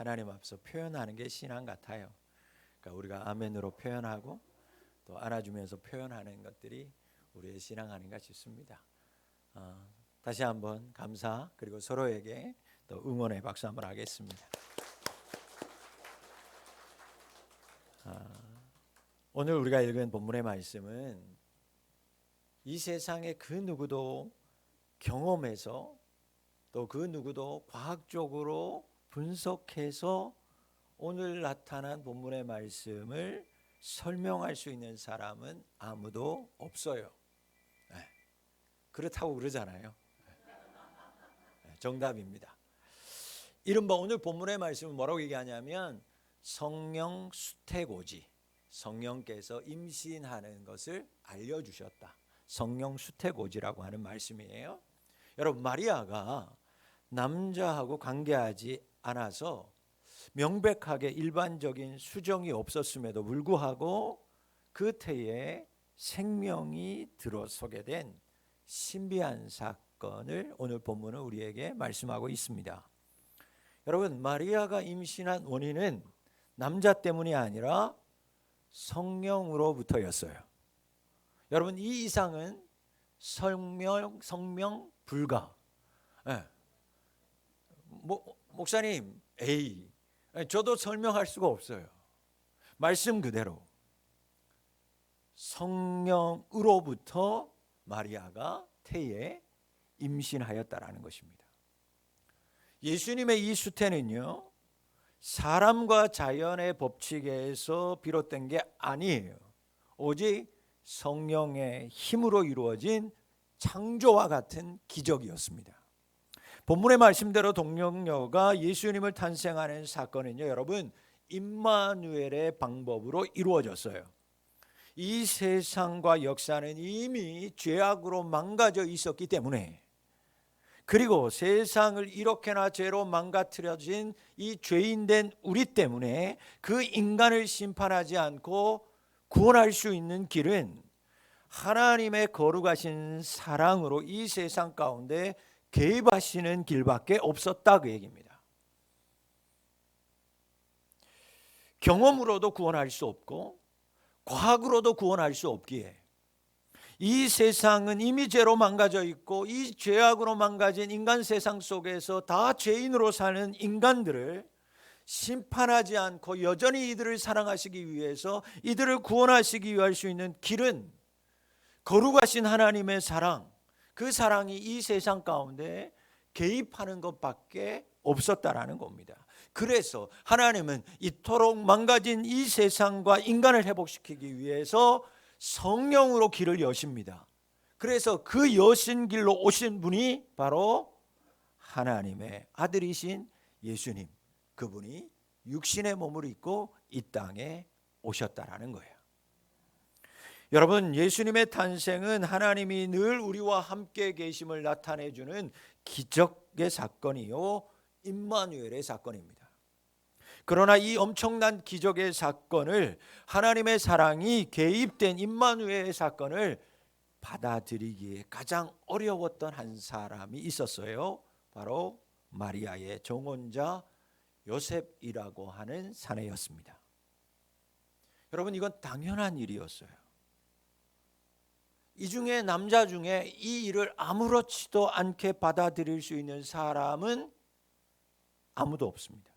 하나님 앞서 표현하는 게 신앙 같아요. 그러니까 우리가 아멘으로 표현하고 또 안아주면서 표현하는 것들이 우리의 신앙 아닌가 싶습니다. 다시 한번 감사 그리고 서로에게 또 응원의 박수 한번 하겠습니다. 오늘 우리가 읽은 본문의 말씀은 이 세상의 그 누구도 경험해서 또 그 누구도 과학적으로 분석해서 오늘 나타난 본문의 말씀을 설명할 수 있는 사람은 아무도 없어요. 그렇다고 그러잖아요. 정답입니다. 이른바 오늘 본문의 말씀은 뭐라고 얘기하냐면 성령 수태고지, 성령께서 임신하는 것을 알려주셨다. 성령 수태고지라고 하는 말씀이에요. 여러분, 마리아가 남자하고 관계하지 않아서 명백하게 일반적인 수정이 없었음에도 불구하고 그 태에 생명이 들어서게 된 신비한 사건을 오늘 본문은 우리에게 말씀하고 있습니다. 여러분, 마리아가 임신한 원인은 남자 때문이 아니라 성령으로부터였어요. 여러분, 이 이상은 성명 불가. 목사님, 저도 설명할 수가 없어요. 말씀 그대로 성령으로부터 마리아가 태에 임신하였다라는 것입니다. 예수님의 이 수태는요, 사람과 자연의 법칙에서 비롯된 게 아니에요. 오직 성령의 힘으로 이루어진 창조와 같은 기적이었습니다. 본문의 말씀대로 동정녀가 예수님을 탄생하는 사건은요, 여러분, 임마누엘의 방법으로 이루어졌어요. 이 세상과 역사는 이미 죄악으로 망가져 있었기 때문에, 그리고 세상을 이렇게나 죄로 망가뜨려진 이 죄인된 우리 때문에 그 인간을 심판하지 않고 구원할 수 있는 길은 하나님의 거룩하신 사랑으로 이 세상 가운데 개입하시는 길밖에 없었다, 그 얘기입니다. 경험으로도 구원할 수 없고 과학으로도 구원할 수 없기에 이 세상은 이미 죄로 망가져 있고 이 죄악으로 망가진 인간 세상 속에서 다 죄인으로 사는 인간들을 심판하지 않고 여전히 이들을 사랑하시기 위해서 이들을 구원하시기 위할 수 있는 길은 거룩하신 하나님의 사랑, 그 사랑이 이 세상 가운데 개입하는 것밖에 없었다라는 겁니다. 그래서 하나님은 이토록 망가진 이 세상과 인간을 회복시키기 위해서 성령으로 길을 여십니다. 그래서 그 여신 길로 오신 분이 바로 하나님의 아들이신 예수님, 그분이 육신의 몸을 입고 이 땅에 오셨다라는 거예요. 여러분, 예수님의 탄생은 하나님이 늘 우리와 함께 계심을 나타내주는 기적의 사건이요, 임마누엘의 사건입니다. 그러나 이 엄청난 기적의 사건을, 하나님의 사랑이 개입된 임마누엘의 사건을 받아들이기에 가장 어려웠던 한 사람이 있었어요. 바로 마리아의 정혼자 요셉이라고 하는 사내였습니다. 여러분, 이건 당연한 일이었어요. 이 중에 남자 중에 이 일을 아무렇지도 않게 받아들일 수 있는 사람은 아무도 없습니다.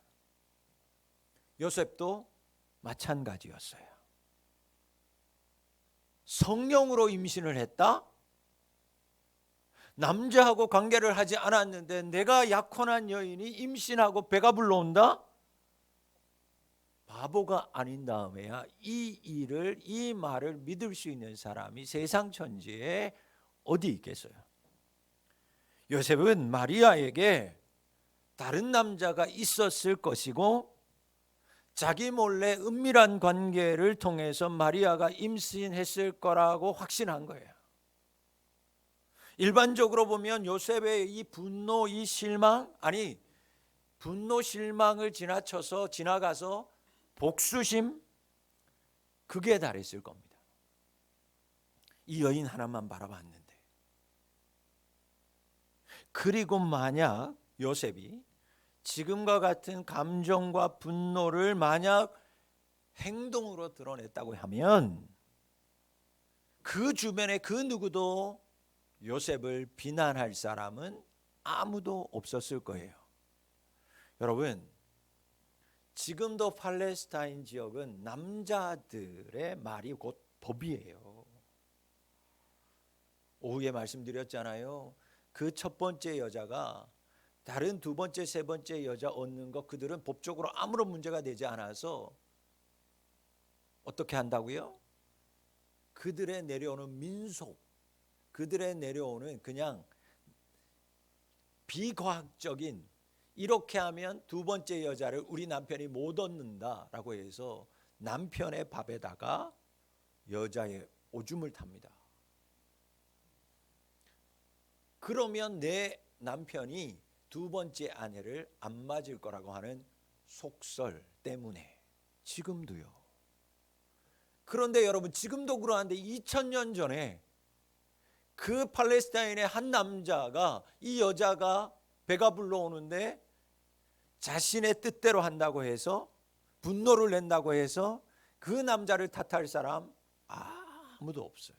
요셉도 마찬가지였어요. 성령으로 임신을 했다? 남자하고 관계를 하지 않았는데 내가 약혼한 여인이 임신하고 배가 불러온다? 바보가 아닌 다음에야 이 말을 믿을 수 있는 사람이 세상 천지에 어디 있겠어요? 요셉은 마리아에게 다른 남자가 있었을 것이고 자기 몰래 은밀한 관계를 통해서 마리아가 임신했을 거라고 확신한 거예요. 일반적으로 보면 요셉의 이 분노, 이 실망, 분노 실망을 지나가서 복수심, 그게 달했을 겁니다. 이 여인 하나만 바라봤는데. 그리고 만약 요셉이 지금과 같은 감정과 분노를 만약 행동으로 드러냈다고 하면 그 주변에 그 누구도 요셉을 비난할 사람은 아무도 없었을 거예요. 여러분, 지금도 팔레스타인 지역은 남자들의 말이 곧 법이에요. 오후에 말씀드렸잖아요. 그 첫 번째 여자가 다른 두 번째, 세 번째 여자 얻는 거 그들은 법적으로 아무런 문제가 되지 않아서 어떻게 한다고요? 그들의 내려오는 민속, 그들의 내려오는 그냥 비과학적인, 이렇게 하면 두 번째 여자를 우리 남편이 못 얻는다라고 해서 남편의 밥에다가 여자의 오줌을 탑니다. 그러면 내 남편이 두 번째 아내를 안 맞을 거라고 하는 속설 때문에 지금도요. 그런데 여러분, 지금도 그러한데 2000년 전에 그 팔레스타인의 한 남자가 이 여자가 배가 불러오는데 자신의 뜻대로 한다고 해서, 분노를 낸다고 해서 그 남자를 탓할 사람 아무도 없어요.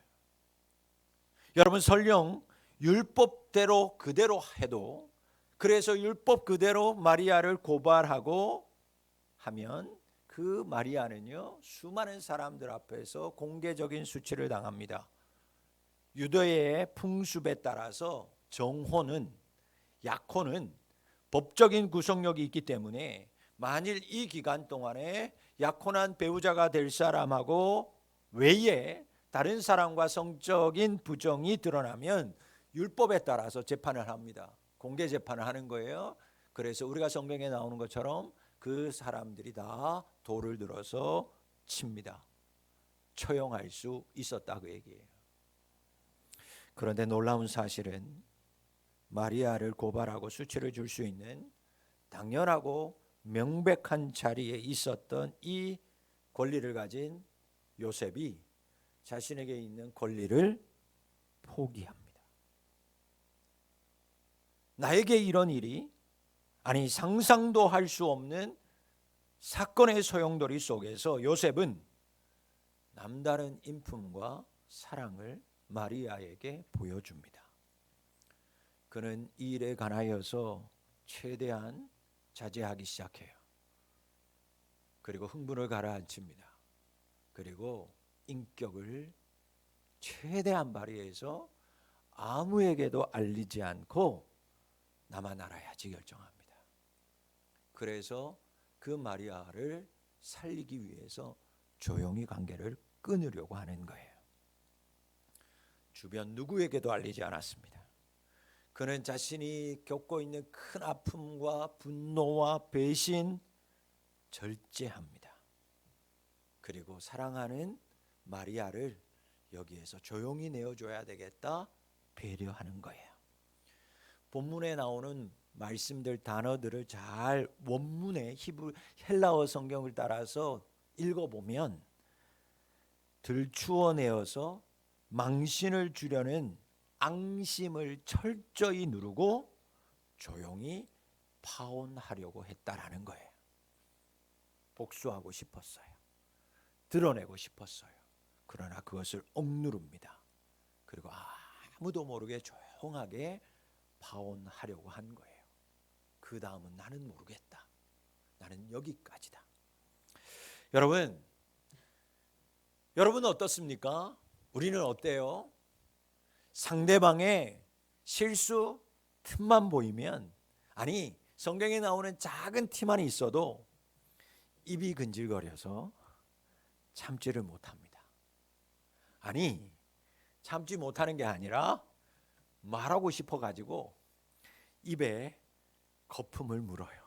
여러분, 설령 율법대로 그대로 해도, 그래서 율법 그대로 마리아를 고발하고 하면 그 마리아는요, 수많은 사람들 앞에서 공개적인 수치를 당합니다. 유대의 풍습에 따라서 정혼은, 약혼은 법적인 구속력이 있기 때문에 만일 이 기간 동안에 약혼한 배우자가 될 사람하고 외에 다른 사람과 성적인 부정이 드러나면 율법에 따라서 재판을 합니다. 공개 재판을 하는 거예요. 그래서 우리가 성경에 나오는 것처럼 그 사람들이 다 돌을 들어서 칩니다. 처형할 수 있었다, 그 얘기예요. 그런데 놀라운 사실은 마리아를 고발하고 수치를 줄 수 있는 당연하고 명백한 자리에 있었던 이 권리를 가진 요셉이 자신에게 있는 권리를 포기합니다. 나에게 이런 일이, 아니 상상도 할 수 없는 사건의 소용돌이 속에서 요셉은 남다른 인품과 사랑을 마리아에게 보여줍니다. 그는 이 일에 관하여서 최대한 자제하기 시작해요. 그리고 흥분을 가라앉힙니다. 그리고 인격을 최대한 발휘해서 아무에게도 알리지 않고 나만 알아야지 결정합니다. 그래서 그 마리아를 살리기 위해서 조용히 관계를 끊으려고 하는 거예요. 주변 누구에게도 알리지 않았습니다. 그는 자신이 겪고 있는 큰 아픔과 분노와 배신 절제합니다. 그리고 사랑하는 마리아를 여기에서 조용히 내어줘야 되겠다, 배려하는 거예요. 본문에 나오는 말씀들, 단어들을 잘 원문의 헬라어 성경을 따라서 읽어보면 들추어내어서 망신을 주려는 앙심을 철저히 누르고 조용히 파혼하려고 했다라는 거예요. 복수하고 싶었어요. 드러내고 싶었어요. 그러나 그것을 억누릅니다. 그리고 아무도 모르게 조용하게 파혼하려고 한 거예요. 그 다음은 나는 모르겠다. 나는 여기까지다. 여러분 어떻습니까? 우리는 어때요? 상대방의 실수 틈만 보이면, 아니 성경에 나오는 작은 티만 있어도 입이 근질거려서 참지를 못합니다. 아니 참지 못하는 게 아니라 말하고 싶어가지고 입에 거품을 물어요.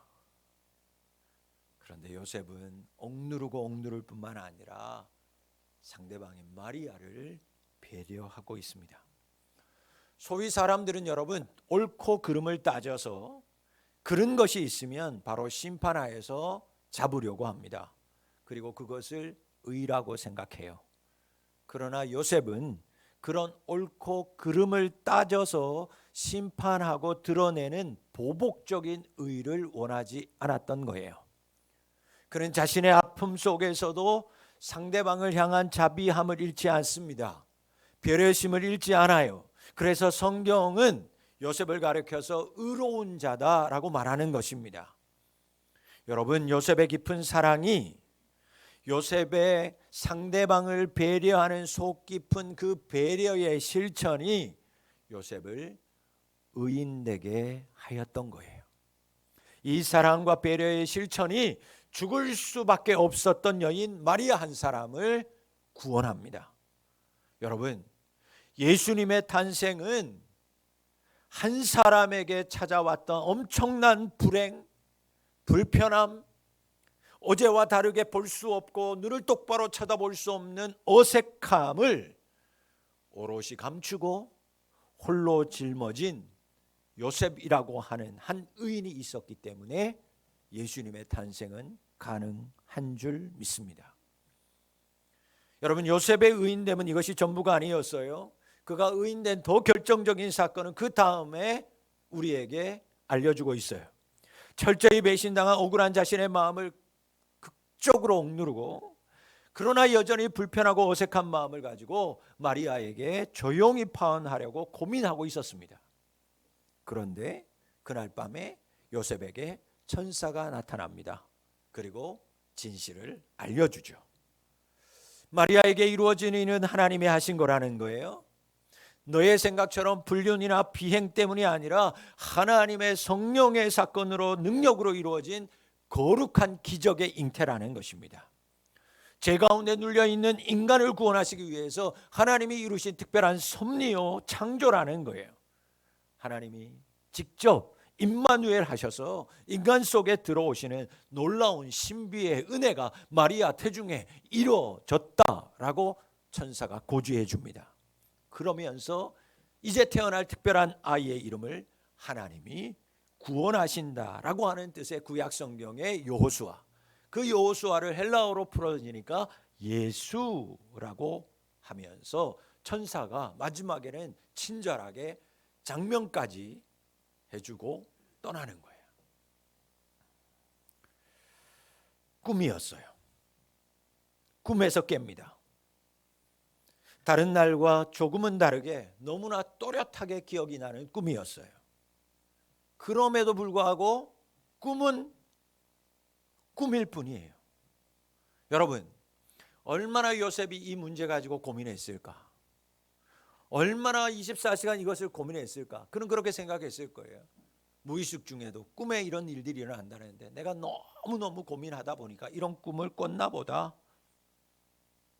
그런데 요셉은 억누르고 억누를 뿐만 아니라 상대방인 마리아를 배려하고 있습니다. 소위 사람들은 여러분 옳고 그름을 따져서 그런 것이 있으면 바로 심판하에서 잡으려고 합니다. 그리고 그것을 의라고 생각해요. 그러나 요셉은 그런 옳고 그름을 따져서 심판하고 드러내는 보복적인 의를 원하지 않았던 거예요. 그는 자신의 아픔 속에서도 상대방을 향한 자비함을 잃지 않습니다. 배려심을 잃지 않아요. 그래서 성경은 요셉을 가리켜서 의로운 자다라고 말하는 것입니다. 여러분, 요셉의 깊은 사랑이, 요셉의 상대방을 배려하는 속 깊은 그 배려의 실천이 요셉을 의인되게 하였던 거예요. 이 사랑과 배려의 실천이 죽을 수밖에 없었던 여인 마리아 한 사람을 구원합니다. 여러분, 예수님의 탄생은 한 사람에게 찾아왔던 엄청난 불행, 불편함, 어제와 다르게 볼 수 없고 눈을 똑바로 쳐다볼 수 없는 어색함을 오롯이 감추고 홀로 짊어진 요셉이라고 하는 한 의인이 있었기 때문에 예수님의 탄생은 가능한 줄 믿습니다. 여러분, 요셉의 의인됨은 이것이 전부가 아니었어요. 그가 의인된 더 결정적인 사건은 그 다음에 우리에게 알려주고 있어요. 철저히 배신당한 억울한 자신의 마음을 극적으로 억누르고, 그러나 여전히 불편하고 어색한 마음을 가지고 마리아에게 조용히 파혼하려고 고민하고 있었습니다. 그런데 그날 밤에 요셉에게 천사가 나타납니다. 그리고 진실을 알려주죠. 마리아에게 이루어진 일은 하나님이 하신 거라는 거예요. 너의 생각처럼 불륜이나 비행 때문이 아니라 하나님의 성령의 사건으로, 능력으로 이루어진 거룩한 기적의 잉태라는 것입니다. 죄 가운데 눌려있는 인간을 구원하시기 위해서 하나님이 이루신 특별한 섭리요 창조라는 거예요. 하나님이 직접 임마누엘 하셔서 인간 속에 들어오시는 놀라운 신비의 은혜가 마리아 태중에 이루어졌다라고 천사가 고지해 줍니다. 그러면서 이제 태어날 특별한 아이의 이름을 하나님이 구원하신다라고 하는 뜻의 구약 성경의 여호수아, 그 여호수아를 헬라어로 풀어지니까 예수라고 하면서 천사가 마지막에는 친절하게 장명까지 해주고 떠나는 거예요. 꿈이었어요. 꿈에서 깹니다. 다른 날과 조금은 다르게 너무나 또렷하게 기억이 나는 꿈이었어요. 그럼에도 불구하고 꿈은 꿈일 뿐이에요. 여러분, 얼마나 요셉이 이 문제 가지고 고민했을까? 얼마나 24시간 이것을 고민했을까? 그는 그렇게 생각했을 거예요. 무의식 중에도 꿈에 이런 일들이 일어난다는데 내가 너무너무 고민하다 보니까 이런 꿈을 꿨나 보다.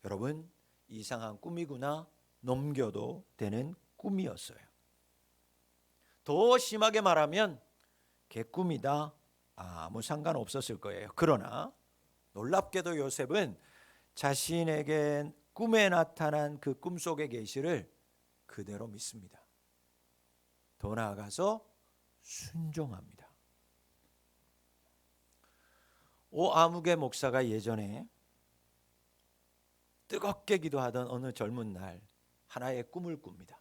여러분, 이상한 꿈이구나 넘겨도 되는 꿈이었어요. 더 심하게 말하면 개꿈이다, 아무 상관없었을 거예요. 그러나 놀랍게도 요셉은 자신에게 꿈에 나타난 그 꿈속의 계시를 그대로 믿습니다. 더 나아가서 순종합니다. 오아무개 목사가 예전에 뜨겁게 기도하던 어느 젊은 날 하나의 꿈을 꿉니다.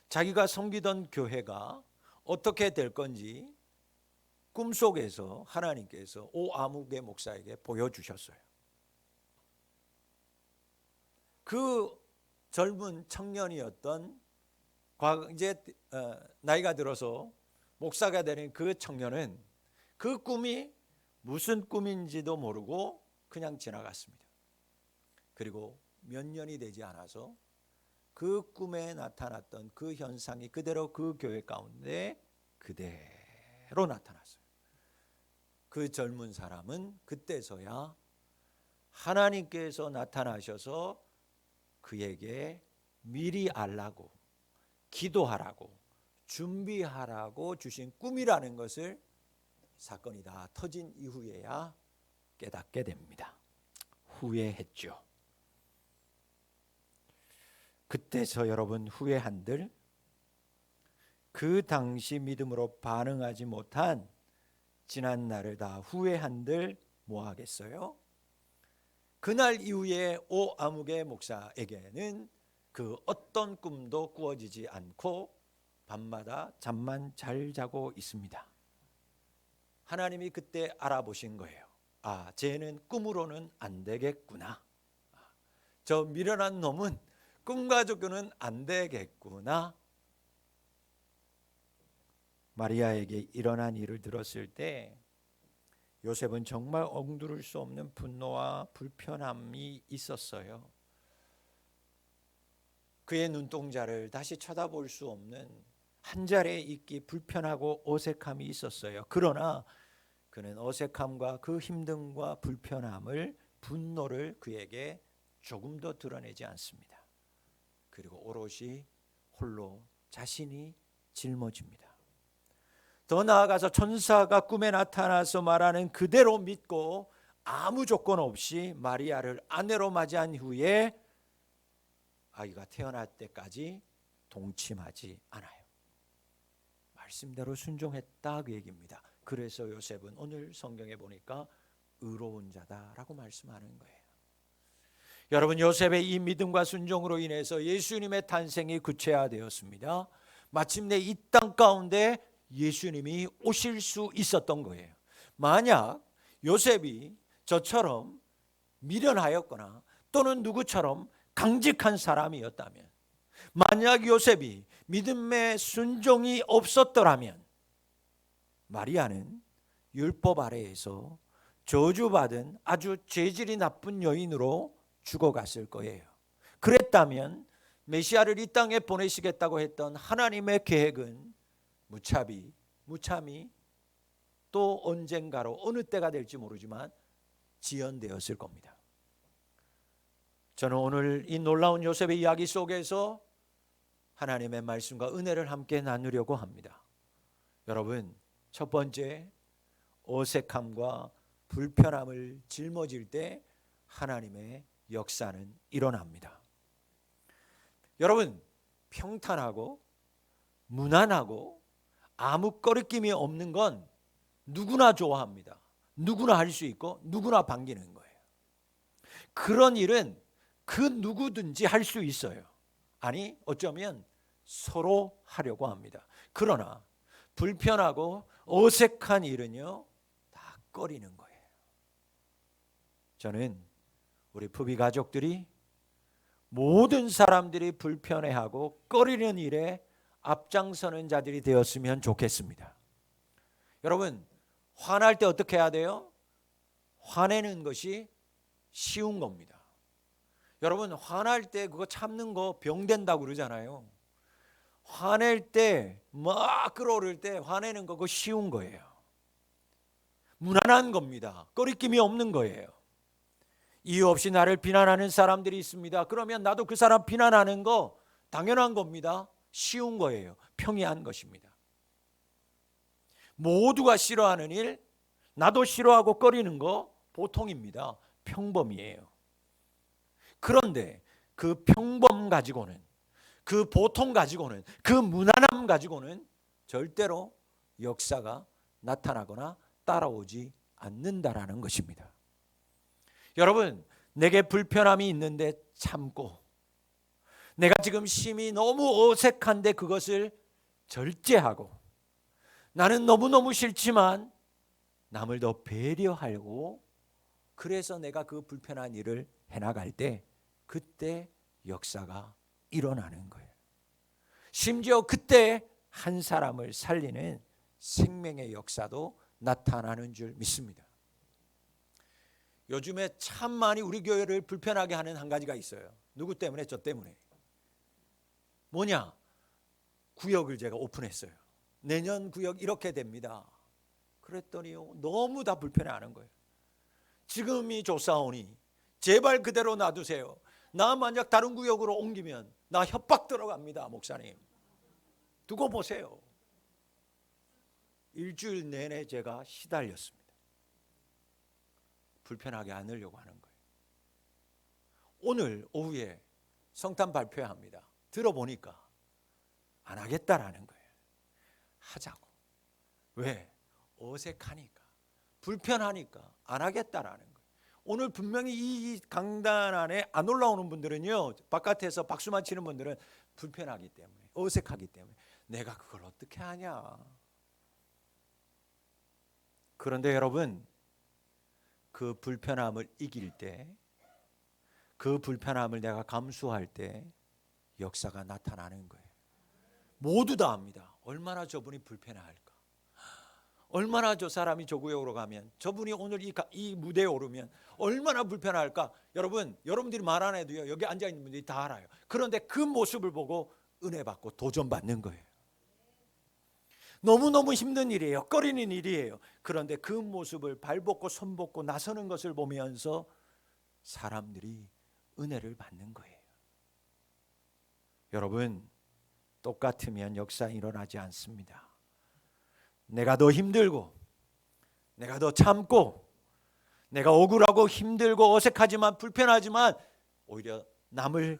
자기가 섬기던 교회가 어떻게 될 건지 꿈속에서 하나님께서 오아무개 목사에게 보여주셨어요. 그 젊은 청년이었던 이제 나이가 들어서 목사가 되는 그 청년은 그 꿈이 무슨 꿈인지도 모르고 그냥 지나갔습니다. 그리고 몇 년이 되지 않아서 그 꿈에 나타났던 그 현상이 그대로 그 교회 가운데 그대로 나타났어요. 그 젊은 사람은 그때서야 하나님께서 나타나셔서 그에게 미리 알라고, 기도하라고, 준비하라고 주신 꿈이라는 것을 사건이 다 터진 이후에야 깨닫게 됩니다. 후회했죠. 그때서 여러분 후회한들, 그 당시 믿음으로 반응하지 못한 지난 날을 다 후회한들 뭐 하겠어요? 그날 이후에 오아무개 목사에게는 그 어떤 꿈도 꾸어지지 않고 밤마다 잠만 잘 자고 있습니다. 하나님이 그때 알아보신 거예요. 아, 쟤는 꿈으로는 안 되겠구나. 저 미련한 놈은 꿈 가지고는 안 되겠구나. 마리아에게 일어난 일을 들었을 때 요셉은 정말 엉두를 수 없는 분노와 불편함이 있었어요. 그의 눈동자를 다시 쳐다볼 수 없는 한 자리에 있기 불편하고 어색함이 있었어요. 그러나 그는 어색함과 그 힘듦과 불편함을, 분노를 그에게 조금 더 드러내지 않습니다. 그리고 오롯이 홀로 자신이 짊어집니다. 더 나아가서 천사가 꿈에 나타나서 말하는 그대로 믿고 아무 조건 없이 마리아를 아내로 맞이한 후에 아이가 태어날 때까지 동침하지 않아요. 말씀대로 순종했다 그 얘기입니다. 그래서 요셉은 오늘 성경에 보니까 의로운 자다라고 말씀하는 거예요. 여러분, 요셉의 이 믿음과 순종으로 인해서 예수님의 탄생이 구체화되었습니다. 마침내 이 땅 가운데 예수님이 오실 수 있었던 거예요. 만약 요셉이 저처럼 미련하였거나 또는 누구처럼 강직한 사람이었다면, 만약 요셉이 믿음의 순종이 없었더라면 마리아는 율법 아래에서 저주받은 아주 죄질이 나쁜 여인으로 죽어갔을 거예요. 그랬다면 메시아를 이 땅에 보내시겠다고 했던 하나님의 계획은 무참히 또 언젠가로 어느 때가 될지 모르지만 지연되었을 겁니다. 저는 오늘 이 놀라운 요셉의 이야기 속에서 하나님의 말씀과 은혜를 함께 나누려고 합니다. 여러분, 첫 번째, 어색함과 불편함을 짊어질 때 하나님의 역사는 일어납니다. 여러분, 평탄하고 무난하고 아무 꺼리낌이 없는 건 누구나 좋아합니다. 누구나 할 수 있고 누구나 반기는 거예요. 그런 일은 그 누구든지 할 수 있어요. 아니, 어쩌면 서로 하려고 합니다. 그러나 불편하고 어색한 일은요, 다 꺼리는 거예요. 저는 우리 푸비 가족들이 모든 사람들이 불편해하고 꺼리는 일에 앞장서는 자들이 되었으면 좋겠습니다. 여러분, 화날 때 어떻게 해야 돼요? 화내는 것이 쉬운 겁니다. 여러분, 화날 때 그거 참는 거 병 된다고 그러잖아요. 화낼 때, 막 끌어오를 때 화내는 거 그거 쉬운 거예요. 무난한 겁니다. 꺼리낌이 없는 거예요. 이유 없이 나를 비난하는 사람들이 있습니다. 그러면 나도 그 사람 비난하는 거 당연한 겁니다. 쉬운 거예요. 평이한 것입니다. 모두가 싫어하는 일, 나도 싫어하고 꺼리는 거 보통입니다. 평범이에요. 그런데 그 평범 가지고는, 그 보통 가지고는, 그 무난함 가지고는 절대로 역사가 나타나거나 따라오지 않는다라는 것입니다. 여러분, 내게 불편함이 있는데 참고, 내가 지금 심히 너무 어색한데 그것을 절제하고, 나는 너무너무 싫지만 남을 더 배려하려고, 그래서 내가 그 불편한 일을 해나갈 때 그때 역사가 일어나는 거예요. 심지어 그때 한 사람을 살리는 생명의 역사도 나타나는 줄 믿습니다. 요즘에 참 많이 우리 교회를 불편하게 하는 한 가지가 있어요. 누구 때문에? 저 때문에. 뭐냐? 구역을 제가 오픈했어요. 내년 구역 이렇게 됩니다. 그랬더니요, 너무 다 불편해하는 거예요. 지금이 좋사오니 제발 그대로 놔두세요. 나 만약 다른 구역으로 옮기면 나 협박 들어갑니다, 목사님. 두고 보세요. 일주일 내내 제가 시달렸습니다. 불편하게 않으려고 하는 거예요. 오늘 오후에 성탄 발표합니다. 들어보니까 안 하겠다라는 거예요. 하자고. 왜? 어색하니까, 불편하니까 안 하겠다라는 거예요. 오늘 분명히 이 강단 안에 안 올라오는 분들은요, 바깥에서 박수만 치는 분들은 불편하기 때문에, 어색하기 때문에 내가 그걸 어떻게 하냐. 그런데 여러분, 그 불편함을 이길 때, 그 불편함을 내가 감수할 때 역사가 나타나는 거예요. 모두 다 압니다. 얼마나 저분이 불편해할까. 얼마나 저 사람이 저 구역으로 가면, 저분이 오늘 이 무대에 오르면 얼마나 불편할까. 여러분, 여러분들이 말 안 해도요, 여기 앉아있는 분들이 다 알아요. 그런데 그 모습을 보고 은혜 받고 도전 받는 거예요. 너무너무 힘든 일이에요. 꺼리는 일이에요. 그런데 그 모습을 발벗고 손벗고 나서는 것을 보면서 사람들이 은혜를 받는 거예요. 여러분, 똑같으면 역사 일어나지 않습니다. 내가 더 힘들고, 내가 더 참고, 내가 억울하고 힘들고 어색하지만 불편하지만 오히려 남을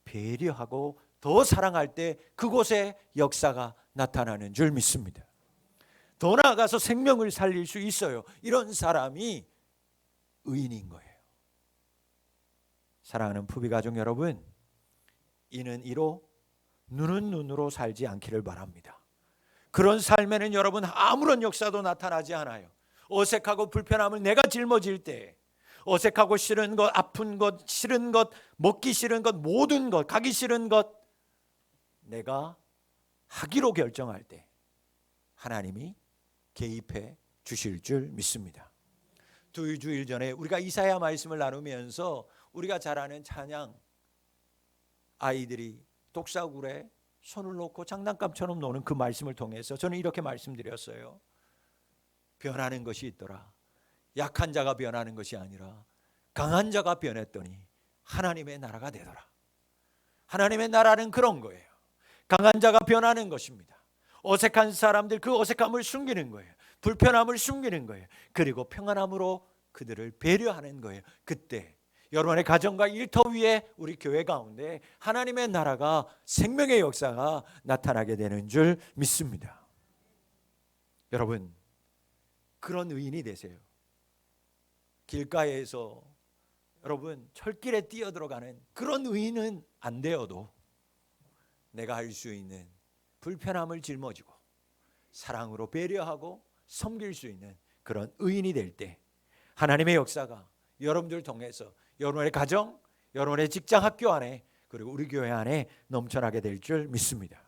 배려하고 더 사랑할 때 그곳에 역사가 나타나는 줄 믿습니다. 더 나아가서 생명을 살릴 수 있어요. 이런 사람이 의인인 거예요. 사랑하는 푸비가족 여러분, 이는 이로 눈은 눈으로 살지 않기를 바랍니다. 그런 삶에는 여러분 아무런 역사도 나타나지 않아요. 어색하고 불편함을 내가 짊어질 때, 어색하고 싫은 것, 아픈 것, 싫은 것, 먹기 싫은 것, 모든 것, 가기 싫은 것 내가 하기로 결정할 때 하나님이 개입해 주실 줄 믿습니다. 두 주일 전에 우리가 이사야 말씀을 나누면서 우리가 잘 아는 찬양, 아이들이 독사굴에 손을 놓고 장난감처럼 노는 그 말씀을 통해서 저는 이렇게 말씀드렸어요. 변하는 것이 있더라. 약한 자가 변하는 것이 아니라 강한 자가 변했더니 하나님의 나라가 되더라. 하나님의 나라는 그런 거예요. 강한 자가 변하는 것입니다. 어색한 사람들 그 어색함을 숨기는 거예요. 불편함을 숨기는 거예요. 그리고 평안함으로 그들을 배려하는 거예요. 그때 여러분의 가정과 일터 위에 우리 교회 가운데 하나님의 나라가, 생명의 역사가 나타나게 되는 줄 믿습니다. 여러분, 그런 의인이 되세요. 길가에서 여러분 철길에 뛰어들어가는 그런 의인은 안 되어도 내가 할 수 있는 불편함을 짊어지고 사랑으로 배려하고 섬길 수 있는 그런 의인이 될 때 하나님의 역사가 여러분들 통해서 여러분의 가정, 여러분의 직장, 학교 안에, 그리고 우리 교회 안에 넘쳐나게 될 줄 믿습니다.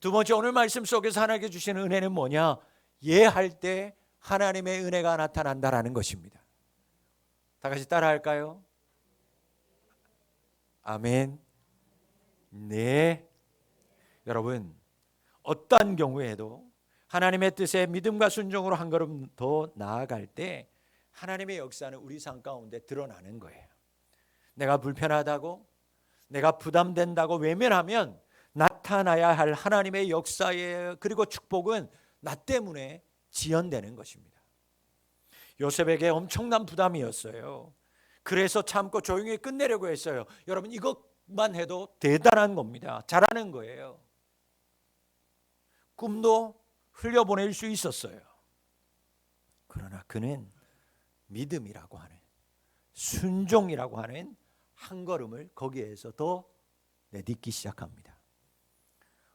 두 번째, 오늘 말씀 속에서 하나님께 주시는 은혜는 뭐냐? 예할 때 하나님의 은혜가 나타난다라는 것입니다. 다 같이 따라할까요? 아멘. 네. 여러분, 어떠한 경우에도 하나님의 뜻에 믿음과 순종으로 한 걸음 더 나아갈 때 하나님의 역사는 우리 삶 가운데 드러나는 거예요. 내가 불편하다고, 내가 부담된다고 외면하면 나타나야 할 하나님의 역사의 그리고 축복은 나 때문에 지연되는 것입니다. 요셉에게 엄청난 부담이었어요. 그래서 참고 조용히 끝내려고 했어요. 여러분, 이것만 해도 대단한 겁니다. 잘하는 거예요. 꿈도 흘려보낼 수 있었어요. 그러나 그는 믿음이라고 하는, 순종이라고 하는 한 걸음을 거기에서 더 내딛기 시작합니다.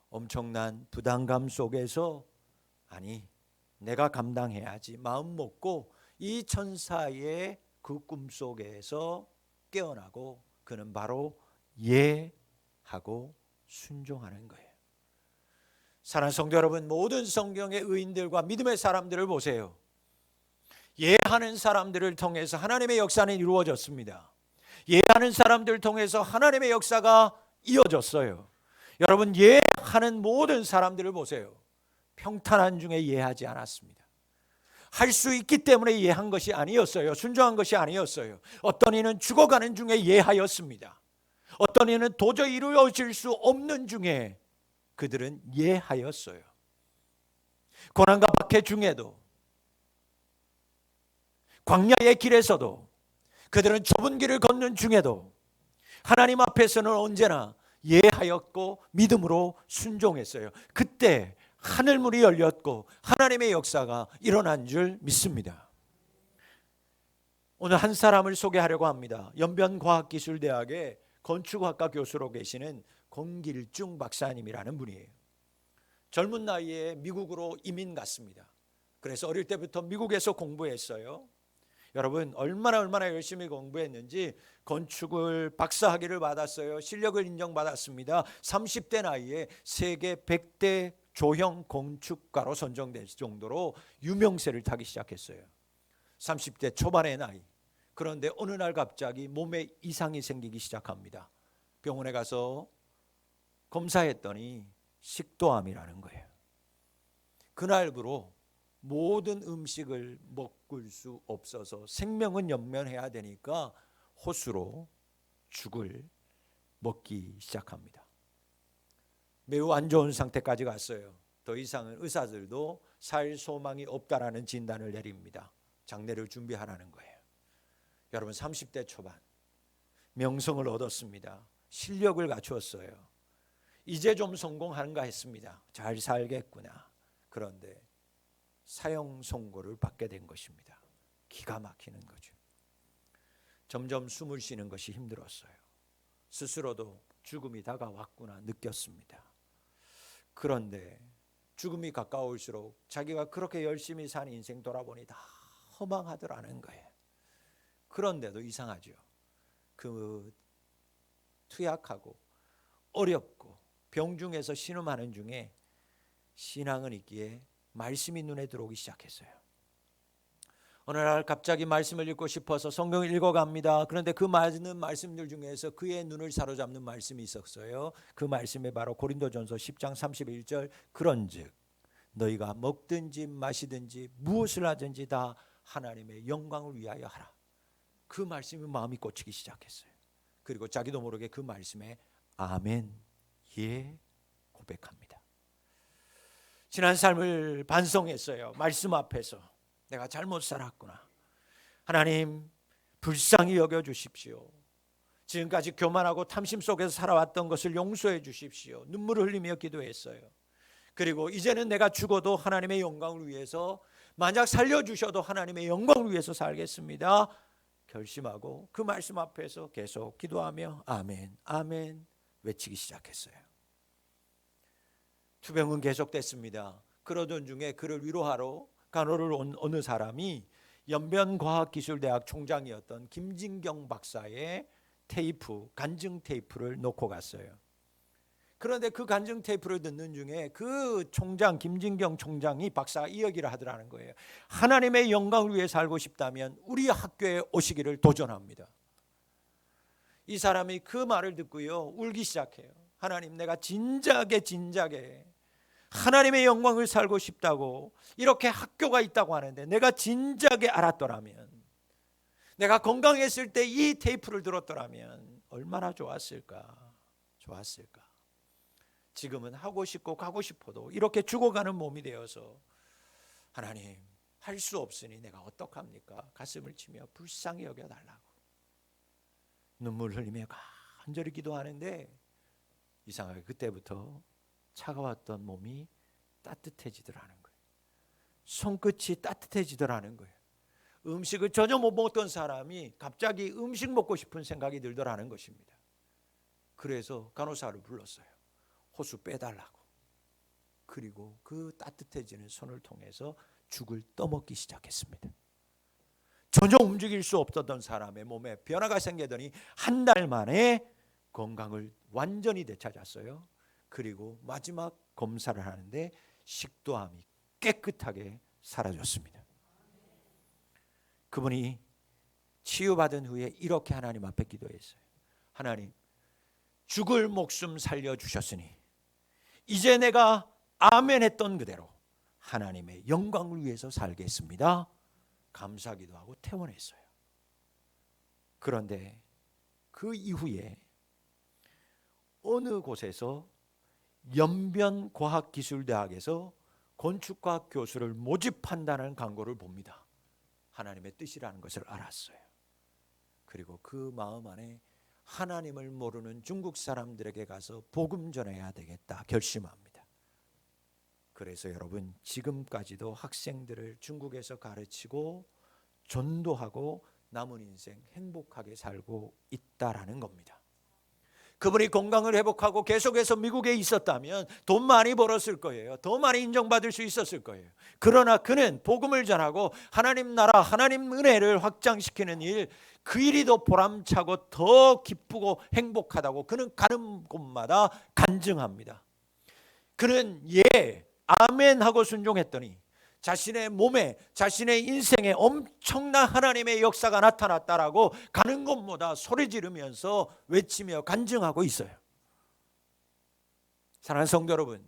엄청난 부담감 속에서 아니, 내가 감당해야지 마음 먹고 이 천사의 그 꿈속에서 깨어나고 그는 바로 예하고 순종하는 거예요. 사랑하는 성도 여러분, 모든 성경의 의인들과 믿음의 사람들을 보세요. 예하는 사람들을 통해서 하나님의 역사는 이루어졌습니다. 예하는 사람들을 통해서 하나님의 역사가 이어졌어요. 여러분, 예하는 모든 사람들을 보세요. 평탄한 중에 예하지 않았습니다. 할 수 있기 때문에 예한 것이 아니었어요. 순종한 것이 아니었어요. 어떤 이는 죽어가는 중에 예하였습니다. 어떤 이는 도저히 이루어질 수 없는 중에 그들은 예하였어요. 고난과 박해 중에도, 광야의 길에서도, 그들은 좁은 길을 걷는 중에도 하나님 앞에서는 언제나 예하였고 믿음으로 순종했어요. 그때 하늘문이 열렸고 하나님의 역사가 일어난 줄 믿습니다. 오늘 한 사람을 소개하려고 합니다. 연변과학기술대학의 건축학과 교수로 계시는 권길중 박사님이라는 분이에요. 젊은 나이에 미국으로 이민 갔습니다. 그래서 어릴 때부터 미국에서 공부했어요. 여러분 얼마나 열심히 공부했는지 건축을 박사학위를 받았어요. 실력을 인정받았습니다. 30대 나이에 세계 100대 조형 건축가로 선정될 정도로 유명세를 타기 시작했어요. 30대 초반의 나이. 그런데 어느 날 갑자기 몸에 이상이 생기기 시작합니다. 병원에 가서 검사했더니 식도암이라는 거예요. 그날부로 모든 음식을 먹을 수 없어서 생명은 연면해야 되니까 호수로 죽을 먹기 시작합니다. 매우 안 좋은 상태까지 갔어요. 더 이상은 의사들도 살 소망이 없다라는 진단을 내립니다. 장례를 준비하라는 거예요. 여러분 30대 초반 명성을 얻었습니다. 실력을 갖추었어요. 이제 좀 성공하는가 했습니다. 잘 살겠구나. 그런데 사형 선고를 받게 된 것입니다. 기가 막히는 거죠. 점점 숨을 쉬는 것이 힘들었어요. 스스로도 죽음이 다가왔구나 느꼈습니다. 그런데 죽음이 가까울수록 자기가 그렇게 열심히 산 인생 돌아보니 다 허망하더라는 거예요. 그런데도 이상하죠. 그 투약하고 어렵고 병중에서 신음하는 중에 신앙은 있기에 말씀이 눈에 들어오기 시작했어요. 어느 날 갑자기 말씀을 읽고 싶어서 성경을 읽어갑니다. 그런데 그 많은 말씀들 중에서 그의 눈을 사로잡는 말씀이 있었어요. 그 말씀이 바로 고린도전서 10장 31절 그런즉 너희가 먹든지 마시든지 무엇을 하든지 다 하나님의 영광을 위하여 하라. 그 말씀이 마음이 꽂히기 시작했어요. 그리고 자기도 모르게 그 말씀에 아멘, 예 고백합니다. 지난 삶을 반성했어요. 말씀 앞에서 내가 잘못 살았구나. 하나님 불쌍히 여겨주십시오. 지금까지 교만하고 탐심 속에서 살아왔던 것을 용서해 주십시오. 눈물을 흘리며 기도했어요. 그리고 이제는 내가 죽어도 하나님의 영광을 위해서, 만약 살려주셔도 하나님의 영광을 위해서 살겠습니다 결심하고 그 말씀 앞에서 계속 기도하며 아멘 아멘 외치기 시작했어요. 투병은 계속됐습니다. 그러던 중에 그를 위로하러 간호를 온 어느 사람이 연변과학기술대학 총장이었던 김진경 박사의 테이프, 간증 테이프를 놓고 갔어요. 그런데 그 간증 테이프를 듣는 중에 그 총장, 김진경 총장이 박사가 이 얘기를 하더라는 거예요. 하나님의 영광을 위해 살고 싶다면 우리 학교에 오시기를 도전합니다. 이 사람이 그 말을 듣고요 울기 시작해요. 하나님, 내가 진작에 하나님의 영광을 살고 싶다고 이렇게 학교가 있다고 하는데 내가 진작에 알았더라면, 내가 건강했을 때 이 테이프를 들었더라면 얼마나 좋았을까. 지금은 하고 싶고 가고 싶어도 이렇게 죽어가는 몸이 되어서 하나님 할 수 없으니 내가 어떡합니까? 가슴을 치며 불쌍히 여겨달라고 눈물 흘리며 간절히 기도하는데 이상하게 그때부터 차가웠던 몸이 따뜻해지더라는 거예요. 손끝이 따뜻해지더라는 거예요. 음식을 전혀 못 먹던 사람이 갑자기 음식 먹고 싶은 생각이 들더라는 것입니다. 그래서 간호사를 불렀어요. 호수 빼달라고. 그리고 그 따뜻해지는 손을 통해서 죽을 떠먹기 시작했습니다. 전혀 움직일 수 없었던 사람의 몸에 변화가 생기더니 한 달 만에 건강을 완전히 되찾았어요. 그리고 마지막 검사를 하는데 식도암이 깨끗하게 사라졌습니다. 그분이 치유받은 후에 이렇게 하나님 앞에 기도했어요. 하나님, 죽을 목숨 살려주셨으니 이제 내가 아멘 했던 그대로 하나님의 영광을 위해서 살겠습니다. 감사기도 하고 퇴원했어요. 그런데 그 이후에 어느 곳에서 연변과학기술대학에서 건축과학 교수를 모집한다는 광고를 봅니다. 하나님의 뜻이라는 것을 알았어요. 그리고 그 마음 안에 하나님을 모르는 중국 사람들에게 가서 복음 전해야 되겠다 결심합니다. 그래서 여러분 지금까지도 학생들을 중국에서 가르치고 전도하고 남은 인생 행복하게 살고 있다라는 겁니다. 그분이 건강을 회복하고 계속해서 미국에 있었다면 돈 많이 벌었을 거예요. 더 많이 인정받을 수 있었을 거예요. 그러나 그는 복음을 전하고 하나님 나라, 하나님 은혜를 확장시키는 일, 그 일이 더 보람차고 더 기쁘고 행복하다고 그는 가는 곳마다 간증합니다. 그는 예, 아멘 하고 순종했더니 자신의 몸에, 자신의 인생에 엄청난 하나님의 역사가 나타났다라고 가는 곳마다 소리 지르면서 외치며 간증하고 있어요. 사랑하는 성도 여러분,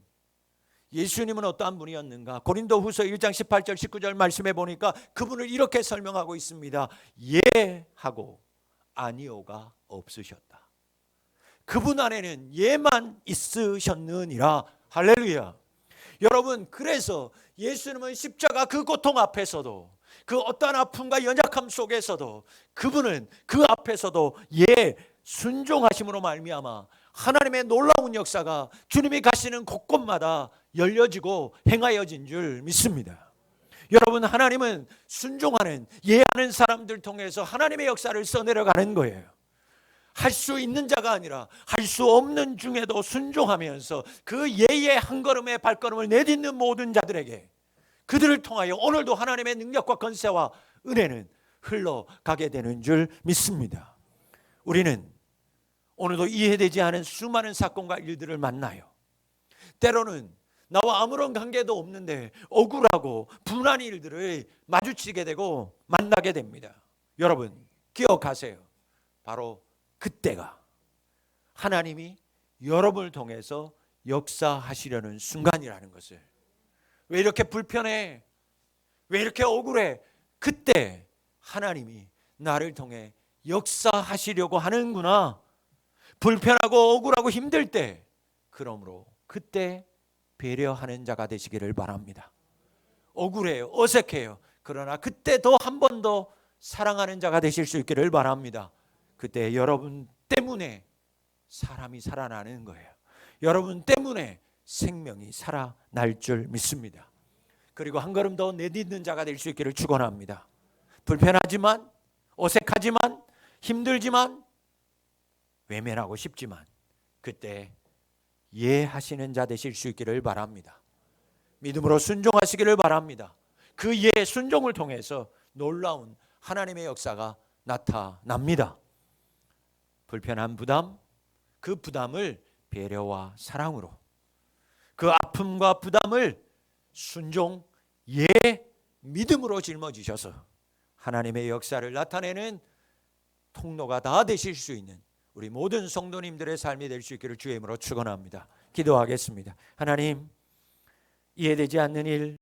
예수님은 어떠한 분이었는가? 고린도후서 1장 18절 19절 말씀해 보니까 그분을 이렇게 설명하고 있습니다. 예 하고 아니오가 없으셨다. 그분 안에는 예만 있으셨느니라. 할렐루야. 여러분, 그래서 예수님은 십자가 그 고통 앞에서도, 그 어떠한 아픔과 연약함 속에서도 그분은 그 앞에서도 예 순종하심으로 말미암아 하나님의 놀라운 역사가 주님이 가시는 곳곳마다 열려지고 행하여진 줄 믿습니다. 여러분, 하나님은 순종하는 예하는 사람들 통해서 하나님의 역사를 써내려가는 거예요. 할 수 있는 자가 아니라 할 수 없는 중에도 순종하면서 그 예의 한 걸음의 발걸음을 내딛는 모든 자들에게 그들을 통하여 오늘도 하나님의 능력과 권세와 은혜는 흘러가게 되는 줄 믿습니다. 우리는 오늘도 이해되지 않은 수많은 사건과 일들을 만나요. 때로는 나와 아무런 관계도 없는데 억울하고 분한 일들을 마주치게 되고 만나게 됩니다. 여러분, 기억하세요. 바로 그때가 하나님이 여러분을 통해서 역사하시려는 순간이라는 것을. 왜 이렇게 불편해? 왜 이렇게 억울해? 그때 하나님이 나를 통해 역사하시려고 하는구나. 불편하고 억울하고 힘들 때, 그러므로 그때 배려하는 자가 되시기를 바랍니다. 억울해요, 어색해요. 그러나 그때 더 한 번 더 사랑하는 자가 되실 수 있기를 바랍니다. 그때 여러분 때문에 사람이 살아나는 거예요. 여러분 때문에 생명이 살아날 줄 믿습니다. 그리고 한 걸음 더 내딛는 자가 될 수 있기를 축원합니다. 불편하지만, 어색하지만, 힘들지만, 외면하고 싶지만 그때 예하시는 자 되실 수 있기를 바랍니다. 믿음으로 순종하시기를 바랍니다. 그 예 순종을 통해서 놀라운 하나님의 역사가 나타납니다. 불편한 부담, 그 부담을 배려와 사랑으로, 그 아픔과 부담을 순종, 예, 믿음으로 짊어지셔서 하나님의 역사를 나타내는 통로가 다 되실 수 있는 우리 모든 성도님들의 삶이 될 수 있기를 주의 이름으로 축원합니다. 기도하겠습니다. 하나님, 이해되지 않는 일,